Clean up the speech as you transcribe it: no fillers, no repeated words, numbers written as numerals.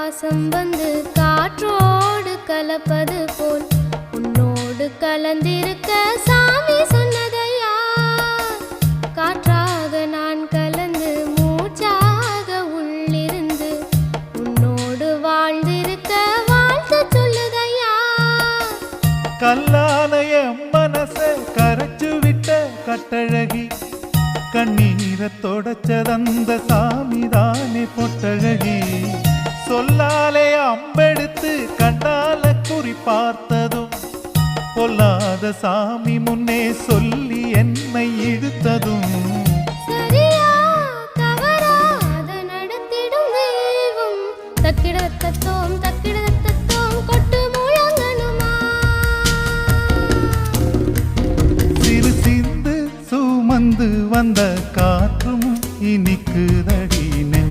பாசம் வந்து காற்றோடு கலப்பது போல் உன்னோடு கலந்திருக்க சாமி சொன்னதையா. காற்றாக நான் கலந்து மூச்சாக உள்ளிருந்து உன்னோடு வாழ்ந்திருக்க வாழ்த்து சொல்லுதையா. கல்லாலய மனச கரைச்சு விட்ட கட்டழகி, கண்ணீரை தொடச்சதந்த சாமிதானே பொட்டழகி. சொல்லாலே அம்பெடுத்து கண்டால குறி பார்த்ததும் பொல்லாத சாமி முன்னே சொல்லி என்னை இழுத்ததும் சரியா தவறா அத நடத்திடும் தெய்வம். தக்கிடத்தத்தோம் தக்கிடத்தத்தோம் கொட்டு முழங்கணுமா. சிறு சிந்து சுமந்து வந்த காற்றும் இனி